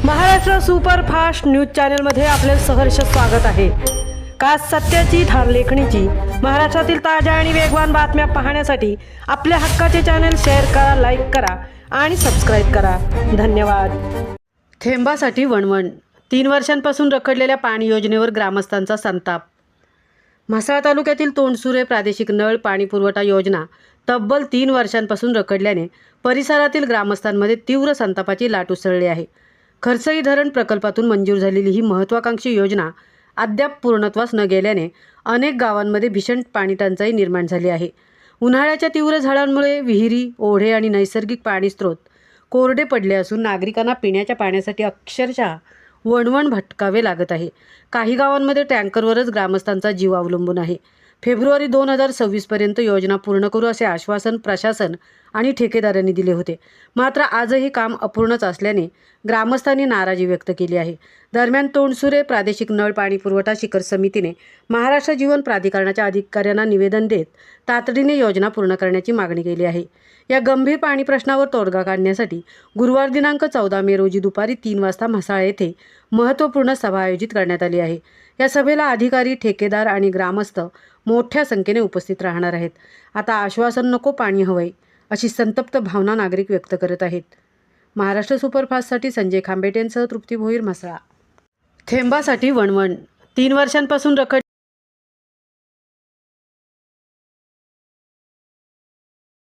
Maharashtra superfast news चॅनलमध्ये आपले सहर्ष स्वागत आहे। खास सत्याची थार लेखणीची महाराष्ट्रातील ताज्या आणि वेगवान बातम्या पाहण्यासाठी आपल्या हक्काचे चॅनल शेअर करा, लाईक करा आणि सबस्क्राइब करा। धन्यवाद। थेंबासाठी वणवण, 3 वर्षांपासून रखडलेल्या पाणी योजनेवर ग्रामस्थांचा संताप। म्हसळा तालुक्यातील तोंडसुरे प्रादेशिक नळ पाणी पुरवठा योजना तब्बल 3 वर्षांपासून रखडल्याने परिसरातील ग्रामस्थांमध्ये तीव्र संतापाची लाट उसळली आहे। खरसई धरण प्रकल्पातून मंजूर झालेली ही महत्त्वाकांक्षी योजना अद्याप पूर्णत्वास न गेल्याने अनेक गावांमध्ये भीषण पाणी टंचाई निर्माण झाली आहे। उन्हाळ्याच्या तीव्र झळांमुळे विहिरी, ओढे आणि नैसर्गिक पाणी स्रोत कोरडे पडले असून नागरिकांना पिण्याच्या पाण्यासाठी अक्षरशः वणवण भटकावे लागत आहे। काही गावांमध्ये टँकरवरच ग्रामस्थांचा जीव अवलंबून आहे। फेब्रुवारी 2026 पर्यंत योजना पूर्ण करू असे आश्वासन प्रशासन आणि ठेकेदारांनी दिले होते, मात्र आजही काम अपूर्णच असल्याने ग्रामस्थांनी नाराजी व्यक्त केली आहे। दरम्यान तोंडसुरे प्रादेशिक नळ पाणी पुरवठा शिखर समितीने महाराष्ट्र जीवन प्राधिकरणाच्या अधिकाऱ्यांना निवेदन देत तातडीने योजना पूर्ण करण्याची मागणी केली आहे। या गंभीर पाणी प्रश्नावर तोडगा काढण्यासाठी गुरुवार दिनांक 14 मे रोजी दुपारी 3 वाजता म्हसाळा येथे महत्त्वपूर्ण सभा आयोजित करण्यात आली आहे। या सभेला अधिकारी, ठेकेदार आणि ग्रामस्थ मोठ्या संख्येने उपस्थित राहणार आहेत। आता आश्वासन नको, पाणी हवंय अशी संतप्त भावना नागरिक व्यक्त करत आहेत। महाराष्ट्र सुपरफास्टसाठी संजय खांबेटेंसह तृप्ती भोईर, म्हसळा। थेंबासाठी वणवण, 3 वर्षांपासून रखड